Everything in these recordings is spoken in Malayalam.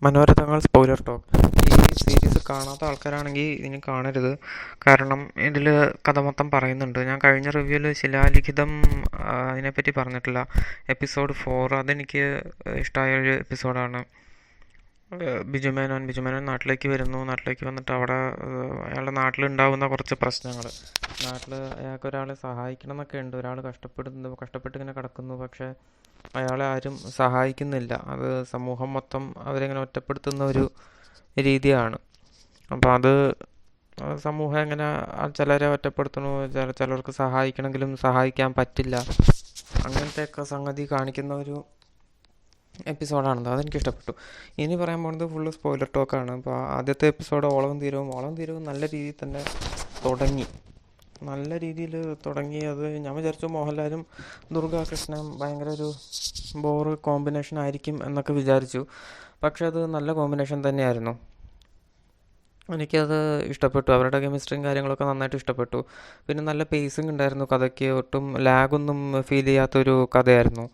മനോരഥങ്ങൾ സ്പോയിലർ ടോക്ക്. ഈ സീരീസ് കാണാത്ത ആൾക്കാരാണെങ്കിൽ ഇനി കാണരുത്. കാരണം ഇതിൽ കഥ മൊത്തം പറയുന്നുണ്ട്. ഞാൻ കഴിഞ്ഞ റിവ്യൂവിൽ ശിലാലിഖിതം അതിനെപ്പറ്റി പറഞ്ഞിട്ടില്ല. എപ്പിസോഡ് 4 അതെനിക്ക് ഇഷ്ടമായ ഒരു എപ്പിസോഡാണ്. ബിജുമേനോൻ നാട്ടിലേക്ക് വരുന്നു. നാട്ടിലേക്ക് വന്നിട്ട് അവിടെ അയാളുടെ നാട്ടിലുണ്ടാകുന്ന കുറച്ച് പ്രശ്നങ്ങൾ. നാട്ടിൽ അയാൾക്ക് ഒരാളെ സഹായിക്കണം എന്നൊക്കെ ഉണ്ട്. ഒരാൾ കഷ്ടപ്പെട്ട് ഇങ്ങനെ കിടക്കുന്നു. പക്ഷേ അയാളെ ആരും സഹായിക്കുന്നില്ല. അത് സമൂഹം മൊത്തം അവരിങ്ങനെ ഒറ്റപ്പെടുത്തുന്ന ഒരു രീതിയാണ്. അപ്പോൾ അത് സമൂഹം എങ്ങനെ ചിലരെ ഒറ്റപ്പെടുത്തണു, ചിലർക്ക് സഹായിക്കണമെങ്കിലും സഹായിക്കാൻ പറ്റില്ല, അങ്ങനത്തെയൊക്കെ സംഗതി കാണിക്കുന്ന ഒരു എപ്പിസോഡാണത്. അതെനിക്ക് ഇഷ്ടപ്പെട്ടു. ഇനി പറയാൻ പോകുന്നത് ഫുള്ള് സ്പോയിലർ ടോക്കാണ്. അപ്പോൾ ആദ്യത്തെ എപ്പിസോഡ് ഓളവും തീരവും നല്ല രീതിയിൽ തന്നെ തുടങ്ങി. നല്ല രീതിയിൽ തുടങ്ങി. അത് ഞാൻ വിചാരിച്ചു മോഹൻലാലും ദുർഗാകൃഷ്ണനും ഭയങ്കര ഒരു ബോറ് കോമ്പിനേഷൻ ആയിരിക്കും എന്നൊക്കെ വിചാരിച്ചു. പക്ഷെ അത് നല്ല കോമ്പിനേഷൻ തന്നെയായിരുന്നു. എനിക്കത് ഇഷ്ടപ്പെട്ടു. അവരുടെ കെമിസ്ട്രിയും കാര്യങ്ങളൊക്കെ നന്നായിട്ട് ഇഷ്ടപ്പെട്ടു. പിന്നെ നല്ല പേസിങ് ഉണ്ടായിരുന്നു കഥയ്ക്ക്. ഒട്ടും ലാഗൊന്നും ഫീൽ ചെയ്യാത്തൊരു കഥയായിരുന്നു.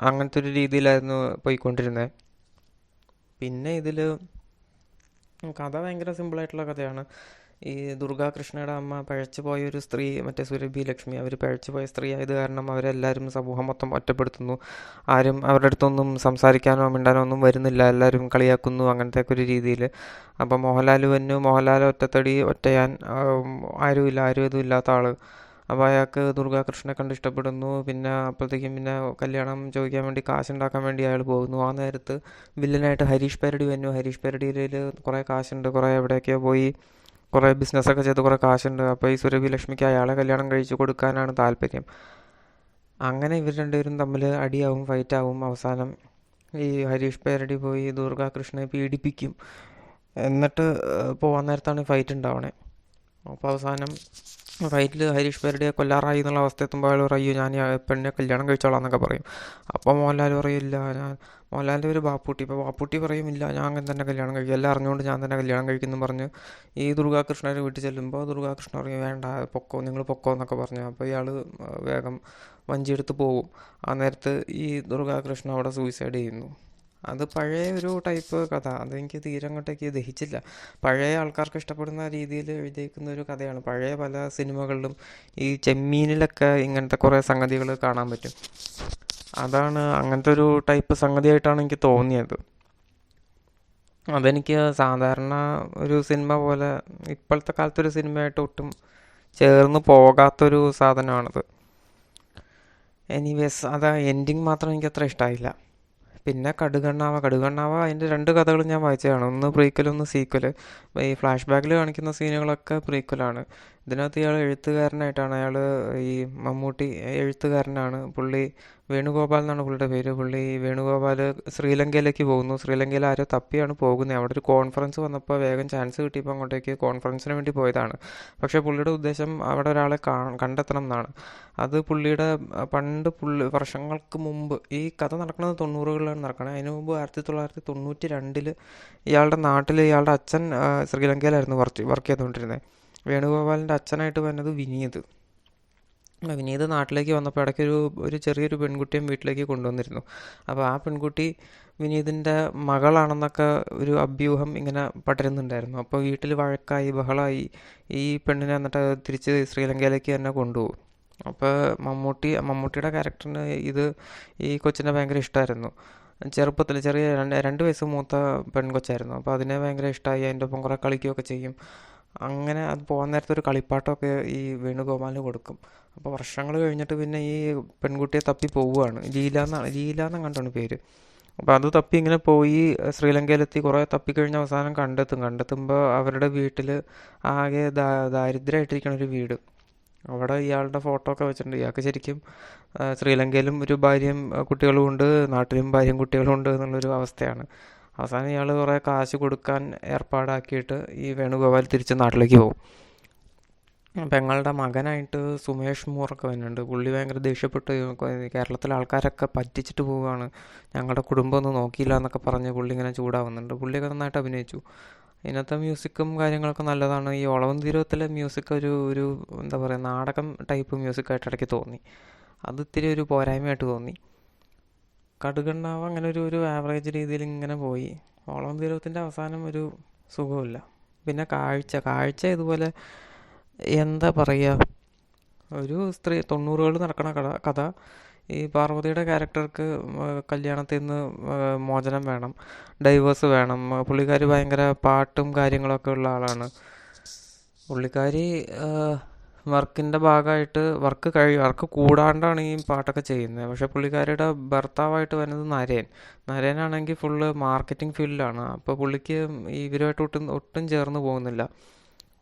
അങ്ങനത്തെ ഒരു രീതിയിലായിരുന്നു പോയിക്കൊണ്ടിരുന്നത്. പിന്നെ ഇതിൽ കഥ ഭയങ്കര സിമ്പിളായിട്ടുള്ള കഥയാണ്. ഈ ദുർഗാകൃഷ്ണയുടെ അമ്മ പഴച്ചു പോയൊരു സ്ത്രീ, മറ്റേ സുരഭി ലക്ഷ്മി, അവർ പഴച്ചു പോയ സ്ത്രീ ആയത് കാരണം അവരെല്ലാവരും സമൂഹം മൊത്തം ഒറ്റപ്പെടുത്തുന്നു. ആരും അവരുടെ അടുത്തൊന്നും സംസാരിക്കാനോ മിണ്ടാനോ ഒന്നും വരുന്നില്ല. എല്ലാവരും കളിയാക്കുന്നു, അങ്ങനത്തെ ഒക്കെ ഒരു രീതിയിൽ. അപ്പോൾ മോഹൻലാൽ ഒറ്റയാൻ, ആരും ഇതും ഇല്ലാത്ത ആൾ. അപ്പോൾ അയാൾക്ക് ദുർഗാകൃഷ്ണനെ കണ്ട് ഇഷ്ടപ്പെടുന്നു. പിന്നെ അപ്പോഴത്തേക്കും കല്യാണം ചോദിക്കാൻ വേണ്ടി കാശുണ്ടാക്കാൻ വേണ്ടി അയാൾ പോകുന്നു. ആ നേരത്ത് വില്ലനായിട്ട് ഹരീഷ് പേരടി വന്നു. ഹരീഷ് പേരടിയിൽ കുറേ കാശുണ്ട്, കുറേ എവിടെയൊക്കെയോ പോയി കുറേ ബിസിനസ്സൊക്കെ ചെയ്ത് കുറേ കാശുണ്ട്. അപ്പോൾ ഈ സുരഭി ലക്ഷ്മിക്ക് അയാളെ കല്യാണം കഴിച്ചു കൊടുക്കാനാണ് താല്പര്യം. അങ്ങനെ ഇവർ രണ്ടുപേരും തമ്മിൽ അടിയാവും, ഫൈറ്റാവും. അവസാനം ഈ ഹരീഷ് പേരടി പോയി ദുർഗാകൃഷ്ണനെ പീഡിപ്പിക്കും. എന്നിട്ട് പോകാൻ നേരത്താണ് ഫൈറ്റ് ഉണ്ടാവണേ. അപ്പോൾ അവസാനം ഫൈറ്റിൽ ഹരീഷ് പേരടിയെ കൊല്ലാറായി എന്നുള്ള അവസ്ഥ എത്തുമ്പോൾ അയാൾ പറയും, ഞാൻ പെണ്ണിനെ കല്യാണം കഴിച്ചോളാം എന്നൊക്കെ പറയും. അപ്പോൾ മോഹൻലാൽ പറയില്ല, മോഹൻലാലിൻ്റെ ഒരു ബാപ്പൂട്ടി. ഇപ്പോൾ ബാപ്പൂട്ടി പറയും, ഇല്ല ഞാൻ അങ്ങനെ തന്നെ കല്യാണം കഴിക്കും, എല്ലാം അറിഞ്ഞുകൊണ്ട് ഞാൻ തന്നെ കല്യാണം കഴിക്കുന്നു പറഞ്ഞ് ഈ ദുർഗാകൃഷ്ണൻ്റെ വീട്ടിൽ ചെല്ലുമ്പോൾ ദുർഗാകൃഷ്ണ പറയും, വേണ്ട നിങ്ങൾ പൊക്കോ എന്നൊക്കെ പറഞ്ഞു. അപ്പോൾ ഇയാൾ വേഗം വഞ്ചിയെടുത്ത് പോകും. ആ നേരത്ത് ഈ ദുർഗാകൃഷ്ണ അവിടെ സൂയിസൈഡ് ചെയ്യുന്നു. അത് പഴയ ഒരു ടൈപ്പ് കഥ. അതെനിക്ക് തീരെ അങ്ങോട്ടേക്ക് ദഹിച്ചില്ല. പഴയ ആൾക്കാർക്ക് ഇഷ്ടപ്പെടുന്ന രീതിയിൽ എഴുതിയിരിക്കുന്ന ഒരു കഥയാണ്. പഴയ പല സിനിമകളിലും ഈ ചെമ്മീനിലൊക്കെ ഇങ്ങനത്തെ കുറേ സംഗതികൾ കാണാൻ പറ്റും. അതാണ് അങ്ങനത്തെ ഒരു ടൈപ്പ് സംഗതിയായിട്ടാണ് എനിക്ക് തോന്നിയത്. അതെനിക്ക് സാധാരണ ഒരു സിനിമ പോലെ ഇപ്പോഴത്തെ കാലത്തൊരു സിനിമയായിട്ട് ഒട്ടും ചേർന്ന് പോകാത്തൊരു സാധനമാണത്. എനിവേസ്, അത് എൻഡിങ് മാത്രം എനിക്കത്ര ഇഷ്ടമായില്ല. പിന്നെ കടുകണ്ണാവ അതിൻ്റെ 2 കഥകളും ഞാൻ വായിച്ചതാണ്. ഒന്ന് പ്രീക്വൽ, ഒന്ന് സീക്വൽ. ഈ ഫ്ലാഷ് ബാക്കിൽ കാണിക്കുന്ന സീനുകളൊക്കെ പ്രീക്വലാണ്. ഇതിനകത്ത് ഇയാൾ എഴുത്തുകാരനായിട്ടാണ്. അയാൾ ഈ മമ്മൂട്ടി എഴുത്തുകാരനാണ്. പുള്ളി വേണുഗോപാൽ എന്നാണ് പുള്ളിയുടെ പേര്. പുള്ളി വേണുഗോപാൽ ശ്രീലങ്കയിലേക്ക് പോകുന്നു. ശ്രീലങ്കയിൽ ആരോ തപ്പിയാണ് പോകുന്നത്. അവിടെ ഒരു കോൺഫറൻസ് വന്നപ്പോൾ വേഗം ചാൻസ് കിട്ടിയപ്പോൾ അങ്ങോട്ടേക്ക് കോൺഫറൻസിന് വേണ്ടി പോയതാണ്. പക്ഷേ പുള്ളിയുടെ ഉദ്ദേശം അവിടെ ഒരാളെ കണ്ടെത്തണം എന്നാണ്. അത് പുള്ളിയുടെ വർഷങ്ങൾക്ക് മുമ്പ്, ഈ കഥ നടക്കുന്നത് 90കളിലാണ് നടക്കുന്നത്. അതിന് മുമ്പ് 1992 ഇയാളുടെ നാട്ടിൽ ഇയാളുടെ അച്ഛൻ ശ്രീലങ്കയിലായിരുന്നു വർക്ക് ചെയ്തുകൊണ്ടിരുന്നത്. വേണുഗോപാലിൻ്റെ അച്ഛനായിട്ട് വരുന്നത് വിനീത് നാട്ടിലേക്ക് വന്നപ്പോൾ ഇടയ്ക്ക് ഒരു ചെറിയൊരു പെൺകുട്ടിയും വീട്ടിലേക്ക് കൊണ്ടുവന്നിരുന്നു. അപ്പോൾ ആ പെൺകുട്ടി വിനീതിൻ്റെ മകളാണെന്നൊക്കെ ഒരു അഭ്യൂഹം ഇങ്ങനെ പടരുന്നുണ്ടായിരുന്നു. അപ്പോൾ വീട്ടിൽ വഴക്കായി, ബഹളമായി. ഈ പെണ്ണിനെ എന്നിട്ട് തിരിച്ച് ശ്രീലങ്കയിലേക്ക് തന്നെ കൊണ്ടുപോകും. അപ്പോൾ മമ്മൂട്ടിയുടെ ക്യാരക്ടറിന് ഈ കൊച്ചിനെ ഭയങ്കര ഇഷ്ടമായിരുന്നു. ചെറുപ്പത്തിൽ ചെറിയ 2 വയസ്സ് മൂത്ത പെൺകൊച്ചായിരുന്നു. അപ്പോൾ അതിനെ ഭയങ്കര ഇഷ്ടമായി. അതിൻ്റെ ഒപ്പം കുറേ കളിക്കുകയൊക്കെ ചെയ്യും. അങ്ങനെ അത് പോകാൻ നേരത്തെ ഒരു കളിപ്പാട്ടമൊക്കെ ഈ വേണുഗോപാലിന് കൊടുക്കും. അപ്പോൾ വർഷങ്ങൾ കഴിഞ്ഞിട്ട് പിന്നെ ഈ പെൺകുട്ടിയെ തപ്പി പോവുകയാണ്. ലീല എന്നാണ് കണ്ടാണ് പേര്. അപ്പോൾ അത് തപ്പി ഇങ്ങനെ പോയി ശ്രീലങ്കയിലെത്തി. കുറേ തപ്പിക്കഴിഞ്ഞ അവസാനം കണ്ടെത്തുമ്പോൾ അവരുടെ വീട്ടിൽ ആകെ ദാരിദ്ര്യമായിട്ടിരിക്കണ ഒരു വീട്. അവിടെ ഇയാളുടെ ഫോട്ടോ ഒക്കെ വെച്ചിട്ടുണ്ട്. ഇയാൾക്ക് ശരിക്കും ശ്രീലങ്കയിലും ഒരു ഭാര്യയും കുട്ടികളും ഉണ്ട്, നാട്ടിലും ഭാര്യയും കുട്ടികളും ഉണ്ട് എന്നുള്ളൊരു അവസ്ഥയാണ്. അവസാനം ഇയാൾ കുറേ കാശ് കൊടുക്കാൻ ഏർപ്പാടാക്കിയിട്ട് ഈ വേണുഗോപാൽ തിരിച്ച് നാട്ടിലേക്ക് പോകും. പെങ്ങളുടെ മകനായിട്ട് സുമേഷ് മൂറൊക്കെ വരുന്നുണ്ട്. പുള്ളി ഭയങ്കര ദേഷ്യപ്പെട്ട് കേരളത്തിലെ ആൾക്കാരൊക്കെ പറ്റിച്ചിട്ട് പോവുകയാണ്, ഞങ്ങളുടെ കുടുംബം ഒന്നും നോക്കിയില്ല എന്നൊക്കെ പറഞ്ഞ് പുള്ളി ഇങ്ങനെ ചൂടാവുന്നുണ്ട്. പുള്ളിയൊക്കെ നന്നായിട്ട് അഭിനയിച്ചു. ഇതിനകത്തെ മ്യൂസിക്കും കാര്യങ്ങളൊക്കെ നല്ലതാണ്. ഈ ഒളവൻ തീരത്തിലെ മ്യൂസിക് ഒരു എന്താ പറയുക, നാടകം ടൈപ്പ് മ്യൂസിക്കായിട്ട് ഇടയ്ക്ക് തോന്നി. അത് ഇത്തിരി ഒരു പോരായ്മയായിട്ട് തോന്നി. കടുകണ്ണാവ് അങ്ങനെ ഒരു ആവറേജ് രീതിയിൽ ഇങ്ങനെ പോയി. ഓളം തീരത്തിൻ്റെ അവസാനം ഒരു സുഖമില്ല. പിന്നെ കാഴ്ച ഇതുപോലെ എന്താ പറയുക, ഒരു സ്ത്രീ 90കളിൽ നടക്കണ കഥ. ഈ പാർവതിയുടെ ക്യാരക്ടർക്ക് കല്യാണത്തിൽ നിന്ന് മോചനം വേണം, ഡൈവേഴ്സ് വേണം. പുള്ളിക്കാരി ഭയങ്കര പാട്ടും കാര്യങ്ങളൊക്കെ ഉള്ള ആളാണ്. പുള്ളിക്കാരി വർക്കിൻ്റെ ഭാഗമായിട്ട് വർക്ക് കൂടാണ്ടാണ് ഈ പാട്ടൊക്കെ ചെയ്യുന്നത്. പക്ഷേ പുള്ളിക്കാരിയുടെ ഭർത്താവായിട്ട് വരുന്നത് നരേനാണെങ്കിൽ ഫുള്ള് മാർക്കറ്റിംഗ് ഫീൽഡിലാണ്. അപ്പോൾ പുള്ളിക്ക് ഇവരുമായിട്ട് ഒട്ടും ചേർന്ന് പോകുന്നില്ല.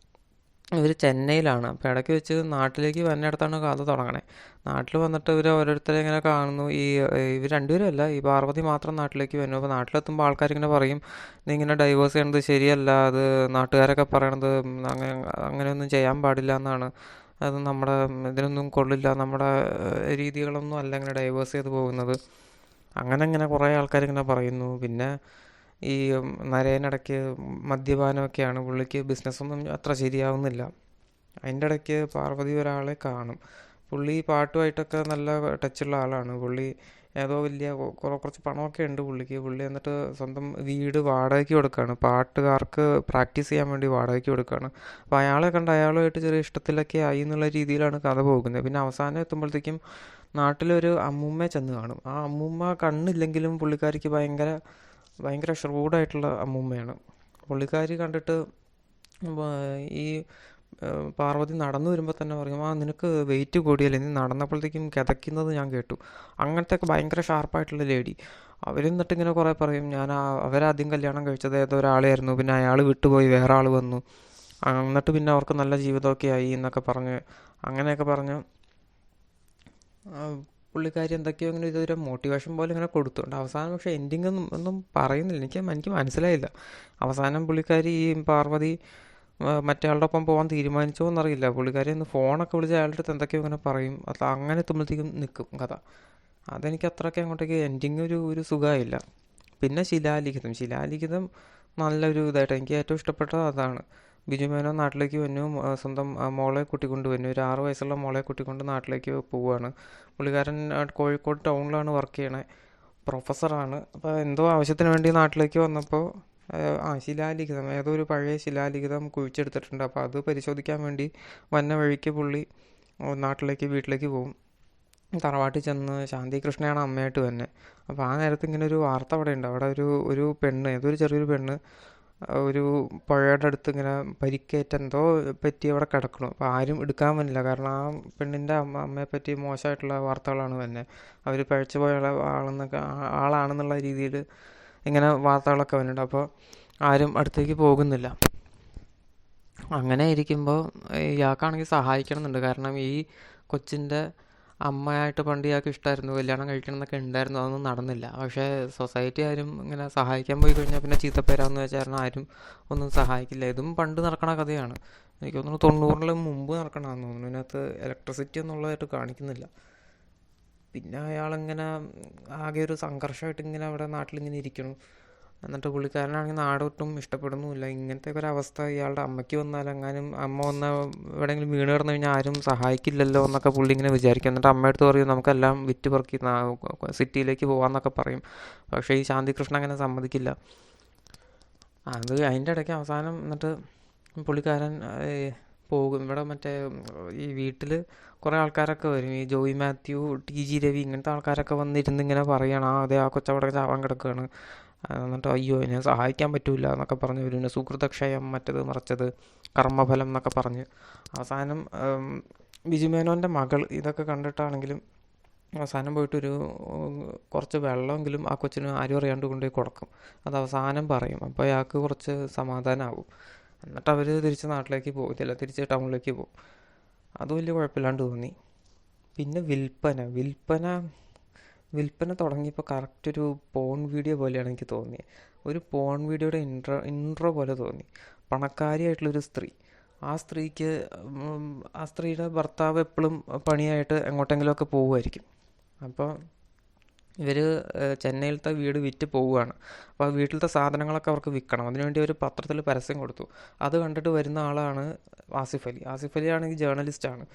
ഇവർ ചെന്നൈയിലാണ്. അപ്പോൾ ഇടയ്ക്ക് വെച്ച് നാട്ടിലേക്ക് വന്നിടത്താണ് കഥ തുടങ്ങണേ. നാട്ടിൽ വന്നിട്ട് ഇവർ ഓരോരുത്തരെ ഇങ്ങനെ കാണുന്നു. ഇവർ രണ്ടുപേരും അല്ല, ഈ പാർവതി മാത്രം നാട്ടിലേക്ക് വരുന്നു. അപ്പോൾ നാട്ടിലെത്തുമ്പോൾ ആൾക്കാരിങ്ങനെ പറയും, നീ ഇങ്ങനെ ഡൈവേഴ്സ് ചെയ്യണത് ശരിയല്ല, അത് നാട്ടുകാരൊക്കെ പറയണത് അങ്ങനെയൊന്നും ചെയ്യാൻ പാടില്ല എന്നാണ്, അത് നമ്മുടെ ഇതിനൊന്നും കൊള്ളില്ല, നമ്മുടെ രീതികളൊന്നും അല്ല ഇങ്ങനെ ഡൈവേഴ്സ് ചെയ്ത് പോകുന്നത്. അങ്ങനെ കുറേ ആൾക്കാരിങ്ങനെ പറയുന്നു. പിന്നെ ഈ നരേനിടയ്ക്ക് മദ്യപാനമൊക്കെയാണ്, പുള്ളിക്ക് ബിസിനസ്സൊന്നും അത്ര ശരിയാവുന്നില്ല. അതിൻ്റെ ഇടയ്ക്ക് പാർവതി ഒരാളെ കാണും. പുള്ളി പാട്ടുമായിട്ടൊക്കെ നല്ല ടച്ചുള്ള ആളാണ്. പുള്ളി ഏതോ വലിയ കുറച്ച് പണമൊക്കെ ഉണ്ട് പുള്ളിക്ക്. പുള്ളി എന്നിട്ട് സ്വന്തം വീട് വാടകയ്ക്ക് കൊടുക്കുകയാണ്, പാട്ടുകാർക്ക് പ്രാക്ടീസ് ചെയ്യാൻ വേണ്ടി വാടകയ്ക്ക് കൊടുക്കുകയാണ്. അപ്പോൾ അയാളെ കണ്ട് അയാളുമായിട്ട് ചെറിയ ഇഷ്ടത്തിലൊക്കെ ആയി എന്നുള്ള രീതിയിലാണ് കഥ പോകുന്നത്. പിന്നെ അവസാനം എത്തുമ്പോഴത്തേക്കും നാട്ടിലൊരു അമ്മൂമ്മയെ ചെന്ന് കാണും. ആ അമ്മൂമ്മ കണ്ണില്ലെങ്കിലും പുള്ളിക്കാരിക്ക് ഭയങ്കര ഷ്രൂഡായിട്ടുള്ള അമ്മൂമ്മയാണ്. പുള്ളിക്കാരി കണ്ടിട്ട് ഈ പാർവതി നടന്നു വരുമ്പോൾ തന്നെ പറയും, നിനക്ക് വെയിറ്റ് കൂടിയല്ലേ, നീ നടന്നപ്പോഴത്തേക്കും കിതയ്ക്കുന്നത് ഞാൻ കേട്ടു. അങ്ങനത്തെ ഒക്കെ ഭയങ്കര ഷാർപ്പായിട്ടുള്ള ലേഡി. അവരെന്നിട്ട് ഇങ്ങനെ കുറേ പറയും, അവരാദ്യം കല്യാണം കഴിച്ചത് ഏതോ ഒരാളെയായിരുന്നു, പിന്നെ അയാൾ വിട്ടുപോയി വേറെ ആൾ വന്നു, എന്നിട്ട് പിന്നെ അവർക്ക് നല്ല ജീവിതമൊക്കെ ആയി എന്നൊക്കെ അങ്ങനെയൊക്കെ പറഞ്ഞ് പുള്ളിക്കാരി എന്തൊക്കെയോ ഇങ്ങനെ ഇതൊരു മോട്ടിവേഷൻ പോലെ ഇങ്ങനെ കൊടുത്തുണ്ട്. അവസാനം പക്ഷേ എൻഡിങ് ഒന്നും പറയുന്നില്ല. എനിക്ക് മനസ്സിലായില്ല. അവസാനം പുള്ളിക്കാരി ഈ പാർവതി മറ്റേ ഒപ്പം പോകാൻ തീരുമാനിച്ചോ എന്നറിയില്ല. പുള്ളിക്കാരി ഒന്ന് ഫോണൊക്കെ വിളിച്ച് അയാളുടെ അടുത്ത് എന്തൊക്കെയോ ഇങ്ങനെ പറയും. അത് അങ്ങനെ എത്തുമ്പോഴത്തേക്കും നിൽക്കും കഥ. അതെനിക്ക് അത്രയ്ക്ക് അങ്ങോട്ടേക്ക് എൻഡിങ് ഒരു സുഖമായില്ല. പിന്നെ ശിലാലിഖിതം നല്ലൊരു ഇതായിട്ട് എനിക്ക് ഏറ്റവും ഇഷ്ടപ്പെട്ടത് അതാണ്. ബിജു മേനോൻ നാട്ടിലേക്ക് വന്നു, സ്വന്തം മോളെ കൂട്ടിക്കൊണ്ട് വന്നു. ഒരു 6 വയസ്സുള്ള മോളെ കൂട്ടിക്കൊണ്ട് നാട്ടിലേക്ക് പോവുകയാണ്. പുള്ളിക്കാരൻ കോഴിക്കോട് ടൗണിലാണ് വർക്ക് ചെയ്യണേ, പ്രൊഫസറാണ്. അപ്പോൾ എന്തോ ആവശ്യത്തിന് വേണ്ടി നാട്ടിലേക്ക് വന്നപ്പോൾ ശിലാലിഖിതം, ഏതോ ഒരു പഴയ ശിലാലിഖിതം കുഴിച്ചെടുത്തിട്ടുണ്ട്. അപ്പോൾ അത് പരിശോധിക്കാൻ വേണ്ടി വന്ന വഴിക്ക് പുള്ളി വീട്ടിലേക്ക് പോകും. തറവാട്ടിൽ ചെന്ന് ശാന്തികൃഷ്ണയാണ് അമ്മയായിട്ട് തന്നെ. അപ്പോൾ ആ നേരത്ത് ഇങ്ങനെ ഒരു വാർത്ത അവിടെ ഉണ്ട്. അവിടെ ഒരു പെണ്ണ്, ഏതൊരു ചെറിയൊരു പെണ്ണ് ഒരു പുഴയുടെ അടുത്ത് ഇങ്ങനെ പരിക്കേറ്റെന്തോ പറ്റി അവിടെ കിടക്കണം. അപ്പോൾ ആരും എടുക്കാൻ പറ്റില്ല, കാരണം ആ പെണ്ണിൻ്റെ അമ്മയെ പറ്റി മോശമായിട്ടുള്ള വാർത്തകളാണ് തന്നെ. അവർ പഴച്ചു പോയ ആളാണെന്നുള്ള രീതിയിൽ ഇങ്ങനെ വാർത്തകളൊക്കെ വന്നിട്ടുണ്ട്. അപ്പോൾ ആരും അടുത്തേക്ക് പോകുന്നില്ല. അങ്ങനെ ഇരിക്കുമ്പോൾ ഇയാൾക്കാണെങ്കിൽ സഹായിക്കണം എന്നുണ്ട്. കാരണം ഈ കൊച്ചിൻ്റെ അമ്മയായിട്ട് പണ്ട് ഇയാൾക്ക് ഇഷ്ടമായിരുന്നു, കല്യാണം കഴിക്കണം എന്നൊക്കെ ഉണ്ടായിരുന്നു. അതൊന്നും നടന്നില്ല. പക്ഷേ സൊസൈറ്റി ആരും ഇങ്ങനെ സഹായിക്കാൻ പോയി കഴിഞ്ഞാൽ പിന്നെ ചീത്തപ്പേരാന്ന് വെച്ചാൽ ആരും ഒന്നും സഹായിക്കില്ല. ഇതും പണ്ട് നടക്കണ കഥയാണ്. എനിക്ക് തോന്നുന്നു 90കളിൽ മുമ്പ് നടക്കണമെന്ന് തോന്നുന്നു. ഇതിനകത്ത് ഇലക്ട്രിസിറ്റി എന്നുള്ളതായിട്ട് കാണിക്കുന്നില്ല. പിന്നെ അയാളിങ്ങനെ ആകെ ഒരു സംഘർഷമായിട്ട് ഇങ്ങനെ അവിടെ നാട്ടിലിങ്ങനെ ഇരിക്കണം. എന്നിട്ട് പുള്ളിക്കാരനാണെങ്കിൽ നാടൊട്ടും ഇഷ്ടപ്പെടുന്നുമില്ല. ഇങ്ങനത്തെ ഒരു അവസ്ഥ ഇയാളുടെ അമ്മയ്ക്ക് വന്നാലെങ്ങാനും അമ്മ വന്ന് എവിടെയെങ്കിലും വീണ് കിടന്നു കഴിഞ്ഞാൽ ആരും സഹായിക്കില്ലല്ലോ എന്നൊക്കെ പുള്ളി ഇങ്ങനെ വിചാരിക്കും. എന്നിട്ട് അമ്മയടുത്ത് പറയും, നമുക്കെല്ലാം വിറ്റ് പെറുക്കി സിറ്റിയിലേക്ക് പോകാമെന്നൊക്കെ പറയും. പക്ഷേ ഈ ശാന്തികൃഷ്ണൻ അങ്ങനെ സമ്മതിക്കില്ല. അതിൻ്റെ ഇടയ്ക്ക് അവസാനം എന്നിട്ട് പുള്ളിക്കാരൻ പോകും. ഇവിടെ ഈ വീട്ടിൽ കുറേ ആൾക്കാരൊക്കെ വരും. ഈ ജോയി മാത്യു, TG രവി, ഇങ്ങനത്തെ ആൾക്കാരൊക്കെ വന്നിരുന്ന് ഇങ്ങനെ പറയണം, അതെ ആ കൊച്ചവിടെ ചാവാൻ കിടക്കുകയാണ്, എന്നിട്ട് അയ്യോ എന്നെ സഹായിക്കാൻ പറ്റില്ല എന്നൊക്കെ പറഞ്ഞ് പിന്നെ സുഹൃതക്ഷയം, മറ്റത് മറിച്ചത്, കർമ്മഫലം എന്നൊക്കെ പറഞ്ഞ് അവസാനം ബിജുമേനോൻ്റെ മകൾ ഇതൊക്കെ കണ്ടിട്ടാണെങ്കിലും അവസാനം പോയിട്ടൊരു കുറച്ച് വെള്ളമെങ്കിലും ആ കൊച്ചിന് ആരും അറിയാണ്ട് കൊണ്ടുപോയി കൊടുക്കും. അത് അവസാനം പറയും. അപ്പോൾ അയാൾക്ക് കുറച്ച് സമാധാനമാകും. എന്നിട്ട് അവർ തിരിച്ച് നാട്ടിലേക്ക് പോകത്തില്ല, തിരിച്ച് ടൗണിലേക്ക് പോകും. അത് വലിയ കുഴപ്പമില്ലാണ്ട് തോന്നി. പിന്നെ വിൽപ്പന തുടങ്ങിയപ്പോൾ കറക്റ്റ് ഒരു പോൺ വീഡിയോ പോലെയാണ് എനിക്ക് തോന്നിയത്. ഒരു പോൺ വീഡിയോയുടെ ഇൻട്രോ പോലെ തോന്നി. പണക്കാരിയായിട്ടുള്ളൊരു സ്ത്രീ, ആ സ്ത്രീയുടെ ഭർത്താവ് എപ്പോഴും പണിയായിട്ട് എങ്ങോട്ടെങ്കിലുമൊക്കെ പോവുമായിരിക്കും. അപ്പോൾ ഇവർ ചെന്നൈയിലത്തെ വീട് വിറ്റ് പോവുകയാണ്. അപ്പോൾ ആ വീട്ടിലത്തെ സാധനങ്ങളൊക്കെ അവർക്ക് വിൽക്കണം. അതിനുവേണ്ടി ഒരു പത്രത്തിൽ പരസ്യം കൊടുത്തു. അത് കണ്ടിട്ട് വരുന്ന ആളാണ് ആസിഫ് അലി ആണെങ്കിൽ ജേർണലിസ്റ്റാണ്.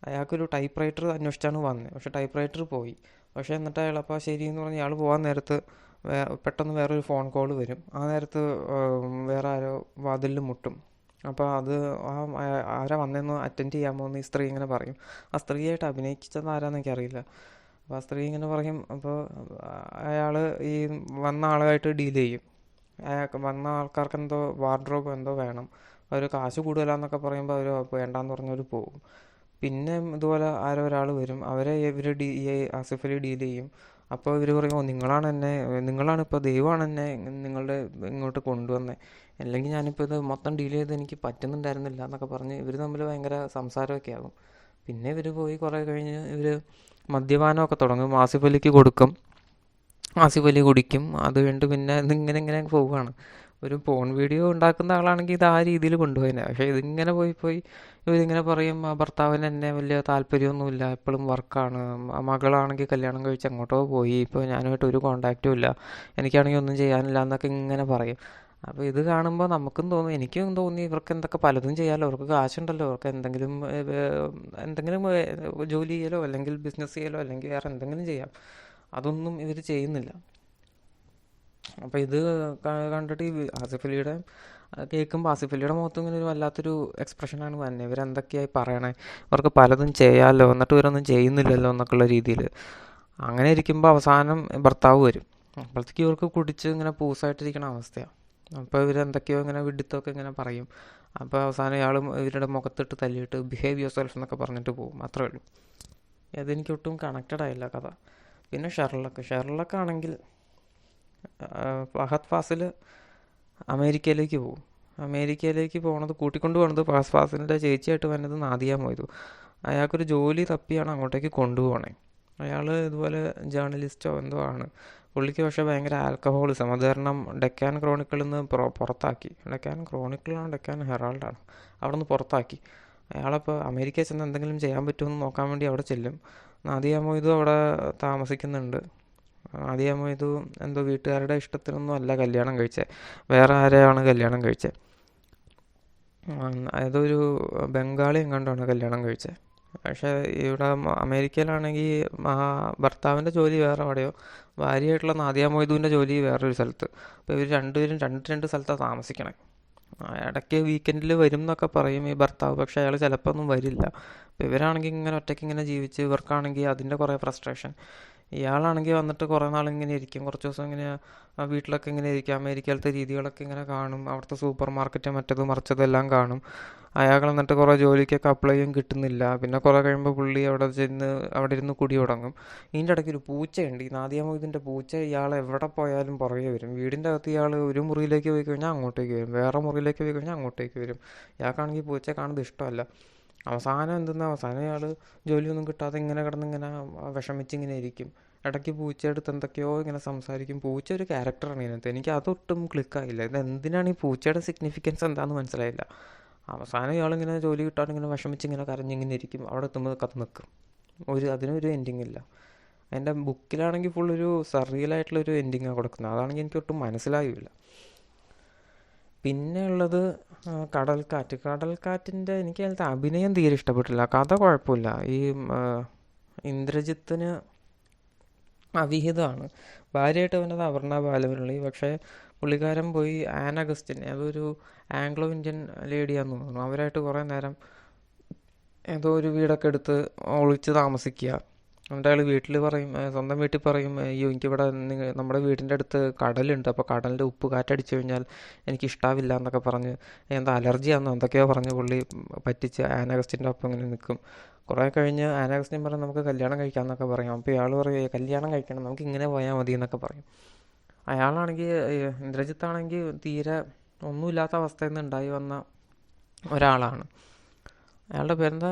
അയാൾക്കൊരു ടൈപ്പ് റൈറ്റർ അന്വേഷിച്ചാണ് വന്നത്. പക്ഷേ ടൈപ്പ് റൈറ്റർ പോയി. പക്ഷേ എന്നിട്ട് അയാൾ അപ്പോൾ ശരി എന്ന് പറഞ്ഞ് അയാൾ പോകാൻ നേരത്ത് പെട്ടെന്ന് വേറൊരു ഫോൺ കോൾ വരും. ആ നേരത്ത് വേറെ ആരോ വാതിലിൽ മുട്ടും. അപ്പോൾ അത് ആരാ വന്നതെന്ന് അറ്റൻഡ് ചെയ്യാമോ എന്ന് ഈ സ്ത്രീ ഇങ്ങനെ പറയും. ആ സ്ത്രീയായിട്ട് അഭിനയിച്ചത് ആരാന്ന് എനിക്കറിയില്ല. അപ്പോൾ ആ സ്ത്രീ ഇങ്ങനെ പറയും. അപ്പോൾ അയാൾ ഈ വന്ന ആളുമായിട്ട് ഡീൽ ചെയ്യും. അയാൾക്ക് വന്ന ആൾക്കാർക്ക് എന്തോ വാർഡ്രോബ് എന്തോ വേണം, അവർ കാശ് കൂടുതലാന്നൊക്കെ പറയുമ്പോൾ അവർ വേണ്ടാന്ന് പറഞ്ഞവർ പോകും. പിന്നെ ഇതുപോലെ ആരോ ഒരാൾ വരും, അവരെ ഈ ആസിഫ് അലി ഡീൽ ചെയ്യും. അപ്പോൾ ഇവർ പറയും, ഓ നിങ്ങളാണ് ഇപ്പോൾ ദൈവമാണ് എന്നെ നിങ്ങളുടെ ഇങ്ങോട്ട് കൊണ്ടുവന്നത്, അല്ലെങ്കിൽ ഞാനിപ്പോൾ ഇത് മൊത്തം ഡീൽ ചെയ്ത് എനിക്ക് പറ്റുന്നുണ്ടായിരുന്നില്ല എന്നൊക്കെ പറഞ്ഞ് ഇവർ തമ്മിൽ ഭയങ്കര സംസാരമൊക്കെ ആകും. പിന്നെ ഇവർ പോയി കുറേ കഴിഞ്ഞ് ഇവർ മദ്യപാനമൊക്കെ തുടങ്ങും. ആസിഫ് അലിക്ക് കൊടുക്കും, ആസിഫ് അലി കുടിക്കും. അത് കഴിഞ്ഞിട്ട് പിന്നെ ഇങ്ങനെ പോവുകയാണ്. ഒരു പോൺ വീഡിയോ ഉണ്ടാക്കുന്ന ആളാണെങ്കിൽ ഇത് ആ രീതിയിൽ കൊണ്ടുപോയത്. പക്ഷേ ഇതിങ്ങനെ പോയി ഇവരിങ്ങനെ പറയും, ഭർത്താവിന് എന്നെ വലിയ താല്പര്യമൊന്നുമില്ല, എപ്പോഴും വർക്കാണ്, മകളാണെങ്കിൽ കല്യാണം കഴിച്ച് അങ്ങോട്ടോ പോയി, ഇപ്പോൾ ഞാനുമായിട്ട് ഒരു കോണ്ടാക്റ്റും ഇല്ല, എനിക്കാണെങ്കിൽ ഒന്നും ചെയ്യാനില്ല എന്നൊക്കെ ഇങ്ങനെ പറയും. അപ്പോൾ ഇത് കാണുമ്പോൾ എനിക്കും തോന്നി ഇവർക്ക് എന്തൊക്കെ പലതും ചെയ്യാമല്ലോ, അവർക്ക് കാശുണ്ടല്ലോ, അവർക്ക് എന്തെങ്കിലും ജോലി ചെയ്യലോ അല്ലെങ്കിൽ ബിസിനസ് ചെയ്യലോ അല്ലെങ്കിൽ വേറെ എന്തെങ്കിലും ചെയ്യാം. അതൊന്നും ഇവർ ചെയ്യുന്നില്ല. അപ്പോൾ ഇത് കണ്ടിട്ട് ഈ ആസിഫ് അലിയുടെ കേൾക്കുമ്പോൾ ആസിഫ് അലിയുടെ മുഖത്ത് ഇങ്ങനെ ഒരു വല്ലാത്തൊരു എക്സ്പ്രഷനാണ് വന്നത്. ഇവരെന്തൊക്കെയായി പറയണേ, അവർക്ക് പലതും ചെയ്യാമല്ലോ എന്നിട്ട് ഇവരൊന്നും ചെയ്യുന്നില്ലല്ലോ എന്നൊക്കെയുള്ള രീതിയിൽ. അങ്ങനെ ഇരിക്കുമ്പോൾ അവസാനം ഭർത്താവ് വരും. അപ്പോഴത്തേക്ക് ഇവർക്ക് കുടിച്ച് ഇങ്ങനെ പൂസായിട്ടിരിക്കണ അവസ്ഥയാണ്. അപ്പോൾ ഇവരെന്തൊക്കെയോ ഇങ്ങനെ വിഡിത്തൊക്കെ ഇങ്ങനെ പറയും. അപ്പോൾ അവസാനം ഇയാളും ഇവരുടെ മുഖത്തിട്ട് തല്ലിയിട്ട് ബിഹേവ് യുവർ സെൽഫ് എന്നൊക്കെ പറഞ്ഞിട്ട് പോകും. അത്രേ ഉള്ളൂ. അതെനിക്ക് ഒട്ടും കണക്റ്റഡ് ആയില്ല കഥ. പിന്നെ ഷെർലക്ക് ആണെങ്കിൽ ഫഹദ് ഫാസിൽ അമേരിക്കയിലേക്ക് പോകും. അമേരിക്കയിലേക്ക് കൂട്ടിക്കൊണ്ട് പോകുന്നത് ഫഹദ് ഫാസിലിൻ്റെ ചേച്ചിയായിട്ട് വരുന്നത് നാദിയ മൊയ്തു. അയാൾക്കൊരു ജോലി തപ്പിയാണ് അങ്ങോട്ടേക്ക് കൊണ്ടുപോകണേ. അയാൾ ഇതുപോലെ ജേർണലിസ്റ്റോ എന്തോ ആണ്. പുള്ളിക്ക് പക്ഷേ ഭയങ്കര ആൽക്കഹോളിസം. അത് കാരണം ഡെക്കാൻ ക്രോണിക്കിളിൽ നിന്ന് പുറത്താക്കി. ഡെക്കാൻ ക്രോണിക്കിളാണ് ഡെക്കാൻ ഹെറാൾഡാണ്, അവിടെ നിന്ന് പുറത്താക്കി. അയാളപ്പോൾ അമേരിക്കയിൽ ചെന്ന് എന്തെങ്കിലും ചെയ്യാൻ പറ്റുമെന്ന് നോക്കാൻ വേണ്ടി അവിടെ ചെല്ലും. നാദിയ മൊയ്തു അവിടെ താമസിക്കുന്നുണ്ട്. നാദിയ മൊയ്തു എന്തോ വീട്ടുകാരുടെ ഇഷ്ടത്തിനൊന്നും അല്ല കല്യാണം കഴിച്ചത്, വേറെ ആരെയാണ് കല്യാണം കഴിച്ചത്. അതൊരു ബംഗാളി എങ്ങാണ്ടാണ് കല്യാണം കഴിച്ചത്. പക്ഷേ ഇവിടെ അമേരിക്കയിലാണെങ്കിൽ ഭർത്താവിൻ്റെ ജോലി വേറെ എവിടെയോ, ഭാര്യയായിട്ടുള്ള നാദിയ മൊയ്തുവിൻ്റെ ജോലി വേറൊരു സ്ഥലത്ത്. അപ്പോൾ ഇവർ രണ്ടുപേരും രണ്ട് സ്ഥലത്താണ് താമസിക്കണേ. ഇടയ്ക്ക് വീക്കെൻഡിൽ വരും എന്നൊക്കെ പറയും ഈ ഭർത്താവ്, പക്ഷേ അയാൾ ചിലപ്പോൾ ഒന്നും വരില്ല. അപ്പോൾ ഇവരാണെങ്കിൽ ഇങ്ങനെ ഒറ്റയ്ക്ക് ഇങ്ങനെ ജീവിച്ച്, ഇവർക്കാണെങ്കിൽ അതിൻ്റെ കുറേ ഫ്രസ്ട്രേഷൻ. ഇയാളാണെങ്കിൽ വന്നിട്ട് കുറേ നാളിങ്ങനെ ഇരിക്കും, കുറച്ച് ദിവസം ഇങ്ങനെ വീട്ടിലൊക്കെ ഇങ്ങനെ ഇരിക്കും, അമേരിക്കയിലത്തെ രീതികളൊക്കെ ഇങ്ങനെ കാണും, അവിടുത്തെ സൂപ്പർ മാർക്കറ്റ് മറ്റതും മറിച്ചതെല്ലാം കാണും. അയാൾ എന്നിട്ട് കുറേ ജോലിക്കൊക്കെ അപ്ലൈ ചെയ്യാൻ കിട്ടുന്നില്ല. പിന്നെ കുറേ കഴിയുമ്പോൾ പുള്ളി അവിടെ ഇരുന്ന് കുടി തുടങ്ങും. ഇതിൻ്റെ ഇടയ്ക്ക് ഒരു പൂച്ചയുണ്ട്, ഈ നാദിയ മൊയ്തുവിൻ്റെ പൂച്ച. ഇയാൾ എവിടെ പോയാലും പുറകെ വരും. വീടിൻ്റെ അകത്ത് ഇയാൾ ഒരു മുറിയിലേക്ക് പോയി കഴിഞ്ഞാൽ അങ്ങോട്ടേക്ക് വരും, വേറെ മുറിയിലേക്ക് പോയി കഴിഞ്ഞാൽ അങ്ങോട്ടേക്ക് വരും. ഇയാൾക്കാണെങ്കിൽ പൂച്ചയെ കാണുന്നത് ഇഷ്ടമല്ല. അവസാനം ഇയാൾ ജോലിയൊന്നും കിട്ടാതെ ഇങ്ങനെ കിടന്നിങ്ങനെ വിഷമിച്ചിങ്ങനെ ഇരിക്കും. ഇടയ്ക്ക് പൂച്ചയെടുത്ത് എന്തൊക്കെയോ ഇങ്ങനെ സംസാരിക്കും. പൂച്ച ഒരു ക്യാരക്ടറാണ് ഇതിനകത്ത്. എനിക്ക് അതൊട്ടും ക്ലിക്കായില്ല. എന്തിനാണ് ഈ പൂച്ചയുടെ സിഗ്നിഫിക്കൻസ് എന്താണെന്ന് മനസ്സിലായില്ല. അവസാനം ഇയാളിങ്ങനെ ജോലി കിട്ടാതെ ഇങ്ങനെ വിഷമിച്ചിങ്ങനെ കരഞ്ഞിങ്ങനെ ഇരിക്കും. അവിടെ എത്തുമ്പോൾ കത്ത് നിൽക്കും. അതിനൊരു എൻഡിങ് ഇല്ല. എൻ്റെ ബുക്കിലാണെങ്കിൽ ഫുള്ളൊരു സർറിയലായിട്ടുള്ളൊരു എൻഡിങ്ങാണ് കൊടുക്കുന്നത്. അതാണെങ്കിൽ എനിക്ക് ഒട്ടും മനസ്സിലായില്ല. പിന്നെ ഉള്ളത് കടൽക്കാറ്റിൻ്റെ എനിക്ക് അതിലത്തെ അഭിനയം തീരെ ഇഷ്ടപ്പെട്ടില്ല. കഥ കുഴപ്പമില്ല. ഈ ഇന്ദ്രജിത്തിന് അവിഹിതമാണ്. ഭാര്യയായിട്ട് വന്നത് അപർണ ബാലമുരളി. പക്ഷേ പുള്ളിക്കാരൻ പോയി ആൻ അഗസ്റ്റിൻ, അതൊരു ആംഗ്ലോ ഇന്ത്യൻ ലേഡിയാന്ന് തോന്നുന്നു, അവരായിട്ട് കുറേ നേരം ഏതോ ഒരു വീടൊക്കെ എടുത്ത് ഒളിച്ച് താമസിക്കുക. എന്നിട്ട് അയാൾ സ്വന്തം വീട്ടിൽ പറയും, അയ്യോ എനിക്കിവിടെ നമ്മുടെ വീടിൻ്റെ അടുത്ത് കടലുണ്ട്, അപ്പോൾ കടലിൻ്റെ ഉപ്പ് കാറ്റടിച്ചു കഴിഞ്ഞാൽ എനിക്കിഷ്ടാവില്ല എന്നൊക്കെ പറഞ്ഞ് എന്താ അലർജിയാണെന്നോ എന്തൊക്കെയോ പറഞ്ഞ് പുള്ളി പറ്റിച്ച് ആൻ അഗസ്റ്റിൻ്റെ ഒപ്പം ഇങ്ങനെ നിൽക്കും. കുറേ കഴിഞ്ഞ് ആൻ അഗസ്റ്റിൻ പറഞ്ഞ് നമുക്ക് കല്യാണം കഴിക്കാമെന്നൊക്കെ പറയും. അപ്പോൾ ഇയാൾ പറയും കല്യാണം കഴിക്കണം, നമുക്ക് ഇങ്ങനെ പോയാൽ മതി എന്നൊക്കെ പറയും. അയാളാണെങ്കിൽ ഇന്ദ്രജിത്താണെങ്കിൽ തീരെ ഒന്നുമില്ലാത്ത അവസ്ഥയിൽ നിന്ന് ഉണ്ടായി വന്ന ഒരാളാണ്. അയാളുടെ പേരെന്താ,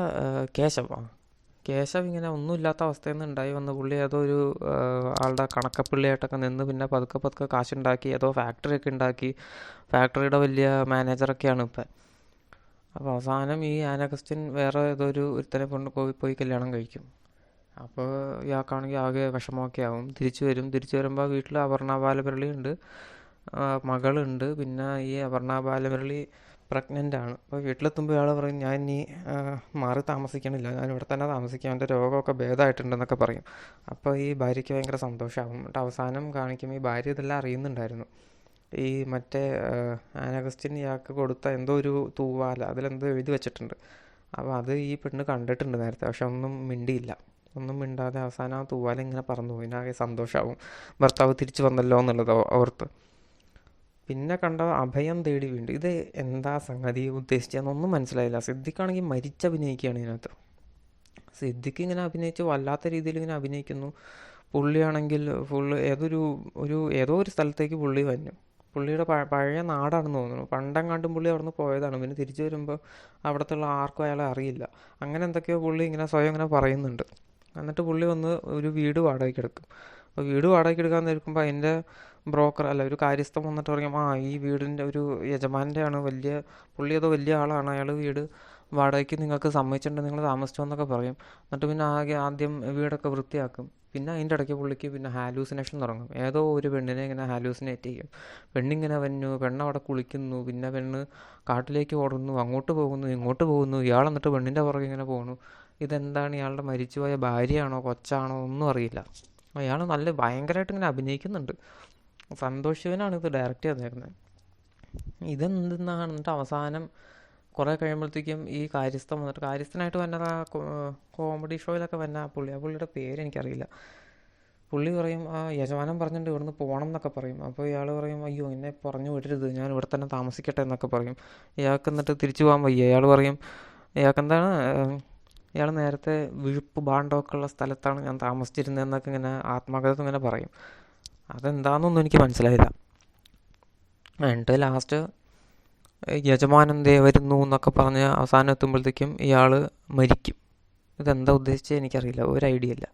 കേശവ് ഇങ്ങനെ ഒന്നുമില്ലാത്ത അവസ്ഥയിൽ നിന്ന് ഉണ്ടായി വന്ന പുള്ളി ഏതോ ഒരു ആളുടെ കണക്കപ്പിള്ളിയായിട്ടൊക്കെ നിന്ന് പിന്നെ പതുക്കെ കാശുണ്ടാക്കി ഏതോ ഫാക്ടറിയൊക്കെ ഉണ്ടാക്കി, ഫാക്ടറിയുടെ വലിയ മാനേജറൊക്കെയാണ് ഇപ്പം. അപ്പോൾ അവസാനം ഈ ആൻ അഗസ്റ്റിൻ വേറെ ഏതോ ഒരുത്തനെ പോയി കല്യാണം കഴിക്കും. അപ്പോൾ ഇയാൾക്കാണെങ്കിൽ ആകെ വിഷമമൊക്കെ ആവും. തിരിച്ചു വരുമ്പോൾ വീട്ടിൽ അപർണ ബാലമുരളി ഉണ്ട്, മകളുണ്ട്. പിന്നെ ഈ അപർണ ബാലമുരളി പ്രഗ്നൻ്റ് ആണ്. അപ്പോൾ വീട്ടിലെത്തുമ്പോൾ ഇയാൾ പറയും ഞാൻ ഇനി മാറി താമസിക്കണില്ല, ഞാൻ ഇവിടെ തന്നെ താമസിക്കാം, എൻ്റെ രോഗമൊക്കെ ഭേദമായിട്ടുണ്ടെന്നൊക്കെ പറയും. അപ്പോൾ ഈ ഭാര്യയ്ക്ക് ഭയങ്കര സന്തോഷമാകും. എന്നിട്ട് അവസാനം കാണിക്കും ഈ ഭാര്യ ഇതെല്ലാം അറിയുന്നുണ്ടായിരുന്നു. ഈ മറ്റേ ആനഗസ്റ്റിൻ ഇയാൾക്ക് കൊടുത്ത എന്തോ ഒരു തൂവാല അതിലെന്തോ എഴുതി വെച്ചിട്ടുണ്ട്. അപ്പോൾ അത് ഈ പെണ്ണ് കണ്ടിട്ടുണ്ട് നേരത്തെ, പക്ഷെ ഒന്നും മിണ്ടിയില്ല. ഒന്നും മിണ്ടാതെ അവസാനം ആ തൂവാല ഇങ്ങനെ പറന്നു പോയി. ആകെ സന്തോഷമാവും, ഭർത്താവ് തിരിച്ചു വന്നല്ലോ എന്നുള്ളത് ഓർത്ത്. പിന്നെ കണ്ട അഭയം തേടി വീണ്ടും. ഇത് എന്താ സംഗതി ഉദ്ദേശിച്ചതെന്നൊന്നും മനസ്സിലായില്ല. സിദ്ദിഖാണെങ്കിൽ മരിച്ചഭിനയിക്കുകയാണ് ഇതിനകത്ത്. സിദ്ദിഖ് ഇങ്ങനെ അഭിനയിച്ച് വല്ലാത്ത രീതിയിൽ ഇങ്ങനെ അഭിനയിക്കുന്നു. പുള്ളിയാണെങ്കിൽ ഫുള്ള് ഏതോ ഒരു സ്ഥലത്തേക്ക് പുള്ളി വന്നു. പുള്ളിയുടെ പഴയ നാടാണെന്ന് തോന്നുന്നു. പണ്ടെങ്ങാണ്ടും പുള്ളി അവിടെ നിന്ന് പോയതാണ്. പിന്നെ തിരിച്ചു വരുമ്പോൾ അവിടത്തുള്ള ആർക്കും അയാളെ അറിയില്ല. അങ്ങനെ എന്തൊക്കെയോ പുള്ളി ഇങ്ങനെ സ്വയം ഇങ്ങനെ പറയുന്നുണ്ട്. എന്നിട്ട് പുള്ളി വന്ന് ഒരു വീട് വാടകയ്ക്ക് എടുക്കും. അപ്പോൾ വീട് വാടകയ്ക്ക് എടുക്കാൻ നിൽക്കുമ്പോൾ അതിൻ്റെ ബ്രോക്കർ അല്ല ഒരു കാര്യസ്ഥൻ വന്നിട്ട് പറയും, ഈ വീടിൻ്റെ ഒരു യജമാൻ്റെ ആണ്, പുള്ളി ഏതോ വലിയ ആളാണ്, അയാൾ വീട് വാടകയ്ക്ക് നിങ്ങൾക്ക് സമ്മതിച്ചിട്ടുണ്ട്, നിങ്ങൾ താമസിച്ചോ എന്നൊക്കെ പറയും. എന്നിട്ട് പിന്നെ ആദ്യം വീടൊക്കെ വൃത്തിയാക്കും. പിന്നെ അതിൻ്റെ ഇടയ്ക്ക് പുള്ളിക്ക് പിന്നെ ഹാലൂസിനേഷൻ തുടങ്ങും. ഏതോ ഒരു പെണ്ണിനെ ഇങ്ങനെ ഹാലൂസിനേറ്റ് ചെയ്യും. പെണ്ണിങ്ങനെ വന്നു, പെണ്ണവിടെ കുളിക്കുന്നു, പിന്നെ പെണ്ണ് കാട്ടിലേക്ക് ഓടുന്നു, അങ്ങോട്ട് പോകുന്നു ഇങ്ങോട്ട് പോകുന്നു. ഇയാൾ എന്നിട്ട് പെണ്ണിൻ്റെ പുറകെ ഇങ്ങനെ പോകുന്നു. ഇതെന്താണ്, ഇയാളുടെ മരിച്ചുപോയ ഭാര്യയാണോ കൊച്ചാണോ ഒന്നും അറിയില്ല. അയാൾ നല്ല ഭയങ്കരമായിട്ട് ഇങ്ങനെ അഭിനയിക്കുന്നുണ്ട്. സന്തോഷ് ശിവനാണ് ഇത് ഡയറക്റ്റ് ചെയ്തേക്കുന്നത്. ഇതെന്തെന്നാണ്. എന്നിട്ട് അവസാനം കുറേ കഴിയുമ്പോഴത്തേക്കും ഈ കാര്യസ്ഥൻ വന്നിട്ട്, കാര്യസ്ഥനായിട്ട് വന്നത് ആ കോമഡി ഷോയിലൊക്കെ വന്ന ആ പുള്ളിയുടെ പേര് എനിക്കറിയില്ല. പുള്ളി പറയും യജമാനൻ പറഞ്ഞിട്ടുണ്ട് ഇവിടുന്ന് പോകണം എന്നൊക്കെ പറയും. അപ്പോൾ ഇയാൾ പറയും അയ്യോ എന്നെ പറഞ്ഞു വിടരുത്, ഞാൻ ഇവിടെ തന്നെ താമസിക്കട്ടെ എന്നൊക്കെ പറയും. ഇയാൾക്ക് എന്നിട്ട് തിരിച്ചു പോകാൻ വയ്യ. ഇയാൾ പറയും ഇയാൾക്കെന്താണ്, ഇയാൾ നേരത്തെ വിഴുപ്പ് ബാണ്ടൊക്കെ ഉള്ള സ്ഥലത്താണ് ഞാൻ താമസിച്ചിരുന്നതെന്നൊക്കെ ഇങ്ങനെ ആത്മകഥ ഇങ്ങനെ പറയും. അതെന്താണെന്നൊന്നും എനിക്ക് മനസ്സിലായില്ല. എന്നിട്ട് ലാസ്റ്റ് യജമാനൻ ദേ വരുന്നു എന്നൊക്കെ പറഞ്ഞ് അവസാനം എത്തുമ്പോഴത്തേക്കും ഇയാൾ മരിക്കും. ഇതെന്താ ഉദ്ദേശിച്ചത് എനിക്കറിയില്ല, ഒരു ഐഡിയ ഇല്ല.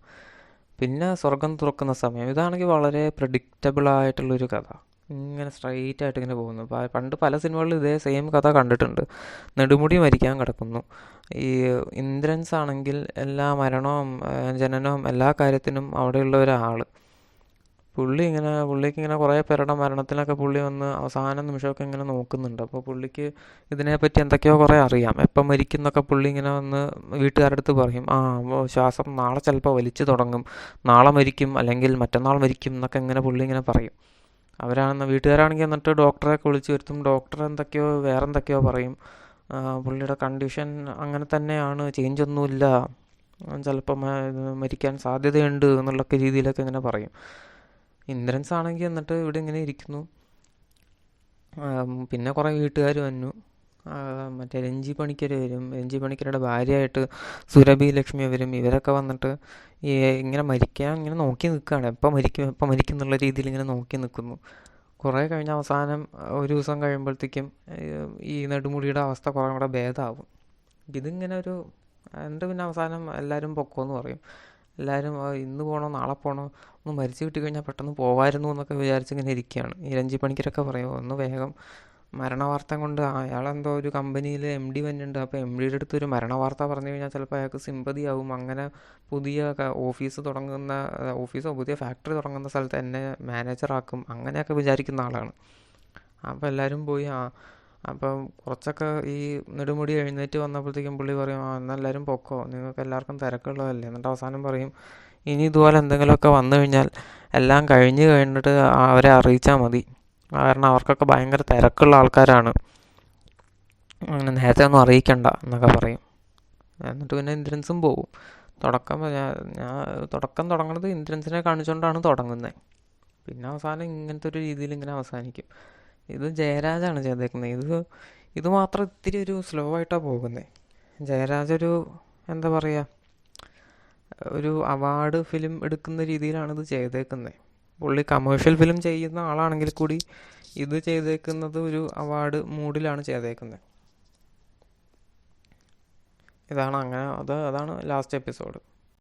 പിന്നെ സ്വർഗം തുറക്കുന്ന സമയം, ഇതാണെങ്കിൽ വളരെ പ്രഡിക്റ്റബിൾ ആയിട്ടുള്ളൊരു കഥ. ഇങ്ങനെ സ്ട്രൈറ്റ് ആയിട്ട് ഇങ്ങനെ പോകുന്നു. പണ്ട് പല സിനിമകളിലും ഇതേ സെയിം കഥ കണ്ടിട്ടുണ്ട്. നെടുമുടി മരിക്കാൻ കിടക്കുന്നു. ഈ ഇന്ദ്രൻസ് ആണെങ്കിൽ എല്ലാ മരണവും ജനനവും എല്ലാ കാര്യത്തിനും അവിടെയുള്ള ഒരാൾ. പുള്ളിക്ക് ഇങ്ങനെ കുറേ പേരുടെ മരണത്തിനൊക്കെ പുള്ളി വന്ന് അവസാന നിമിഷമൊക്കെ ഇങ്ങനെ നോക്കുന്നുണ്ട്. അപ്പോൾ പുള്ളിക്ക് ഇതിനെപ്പറ്റി എന്തൊക്കെയോ കുറേ അറിയാം. എപ്പം മരിക്കും എന്നൊക്കെ പുള്ളി ഇങ്ങനെ വന്ന് വീട്ടുകാരുടെ അടുത്ത് പറയും. ശ്വാസം നാളെ ചിലപ്പോൾ വലിച്ചു തുടങ്ങും, നാളെ മരിക്കും അല്ലെങ്കിൽ മറ്റന്നാൾ മരിക്കും എന്നൊക്കെ ഇങ്ങനെ പുള്ളി ഇങ്ങനെ പറയും. വീട്ടുകാരാണെങ്കിൽ എന്നിട്ട് ഡോക്ടറെ വിളിച്ച് വരുത്തും. ഡോക്ടർ വേറെ എന്തൊക്കെയോ പറയും. പുള്ളിയുടെ കണ്ടീഷൻ അങ്ങനെ തന്നെയാണ്, ചേഞ്ച് ഒന്നുമില്ല, ചിലപ്പോൾ മരിക്കാൻ സാധ്യതയുണ്ട് എന്നുള്ളൊക്കെ രീതിയിലൊക്കെ ഇങ്ങനെ പറയും. ഇന്ദ്രൻസ് ആണെങ്കിൽ എന്നിട്ട് ഇവിടെ ഇങ്ങനെ ഇരിക്കുന്നു. പിന്നെ കുറേ വീട്ടുകാർ വന്നു. മറ്റേ രഞ്ജി പണിക്കർ വരും, രഞ്ജി പണിക്കരുടെ ഭാര്യയായിട്ട് സുരഭി ലക്ഷ്മി വരും. ഇവരൊക്കെ വന്നിട്ട് ഇങ്ങനെ മരിക്കാൻ ഇങ്ങനെ നോക്കി നിൽക്കുകയാണ്. എപ്പോൾ മരിക്കും എന്നുള്ള രീതിയിൽ ഇങ്ങനെ നോക്കി നിൽക്കുന്നു. കുറേ കഴിഞ്ഞ അവസാനം ഒരു ദിവസം കഴിയുമ്പോഴത്തേക്കും ഈ നെടുമുടിയുടെ അവസ്ഥ കുറേ കൂടെ ഭേദമാവും. ഇതിങ്ങനെ എന്നിട്ട് പിന്നെ അവസാനം എല്ലാവരും പൊക്കോന്ന് പറയും. എല്ലാവരും ഇന്ന് പോകണോ നാളെ പോകണോ, ഒന്ന് മരിച്ചു കിട്ടിക്കഴിഞ്ഞാൽ പെട്ടെന്ന് പോകാമായിരുന്നു എന്നൊക്കെ വിചാരിച്ചിങ്ങനെ ഇരിക്കുകയാണ്. ഈ രഞ്ജി പണിക്കരൊക്കെ പറയും ഒന്ന് വേഗം മരണവാർത്ത കൊണ്ട്. അയാളെന്തോ ഒരു കമ്പനിയിൽ MD വന്നിട്ടുണ്ട്. അപ്പോൾ MDയുടെ അടുത്ത് ഒരു മരണവാർത്ത പറഞ്ഞു കഴിഞ്ഞാൽ ചിലപ്പോൾ അയാൾക്ക് സിമ്പതി ആവും. അങ്ങനെ പുതിയ ഓഫീസോ പുതിയ ഫാക്ടറി തുടങ്ങുന്ന സ്ഥലത്ത് എന്നെ മാനേജറാക്കും, അങ്ങനെയൊക്കെ വിചാരിക്കുന്ന ആളാണ്. അപ്പോൾ എല്ലാവരും പോയി. അപ്പം കുറച്ചൊക്കെ ഈ നെടുമുടി എഴുന്നേറ്റ് വന്നപ്പോഴത്തേക്കും പുള്ളി പറയും എന്നാൽ എല്ലാവരും പൊക്കോ, നിങ്ങൾക്ക് എല്ലാവർക്കും തിരക്കുള്ളതല്ലേ. എന്നിട്ട് അവസാനം പറയും ഇനി ഇതുപോലെ എന്തെങ്കിലുമൊക്കെ വന്നു കഴിഞ്ഞാൽ എല്ലാം കഴിഞ്ഞിട്ട് അവരെ അറിയിച്ചാൽ മതി, കാരണം അവർക്കൊക്കെ ഭയങ്കര തിരക്കുള്ള ആൾക്കാരാണ്, അങ്ങനെ നേരത്തെ ഒന്നും അറിയിക്കണ്ട എന്നൊക്കെ പറയും. എന്നിട്ട് പിന്നെ ഇന്ദ്രൻസും പോവും. തുടക്കം തുടങ്ങുന്നത് ഇന്ദ്രൻസിനെ കാണിച്ചുകൊണ്ടാണ് തുടങ്ങുന്നത്. പിന്നെ അവസാനം ഇങ്ങനത്തെ ഒരു രീതിയിൽ ഇങ്ങനെ അവസാനിക്കും. ഇത് ജയരാജാണ് ചെയ്തേക്കുന്നത്. ഇത് മാത്രം ഇത്തിരി ഒരു സ്ലോ ആയിട്ടാണ് പോകുന്നത്. ജയരാജ് എന്താ പറയുക, ഒരു അവാർഡ് ഫിലിം എടുക്കുന്ന രീതിയിലാണ് ഇത് ചെയ്തേക്കുന്നത്. പുള്ളി കമേഴ്ഷ്യൽ ഫിലിം ചെയ്യുന്ന ആളാണെങ്കിൽ കൂടി ഇത് ചെയ്തേക്കുന്നത് ഒരു അവാർഡ് മൂഡിലാണ് ചെയ്തേക്കുന്നത്. അതാണ് ലാസ്റ്റ് എപ്പിസോഡ്.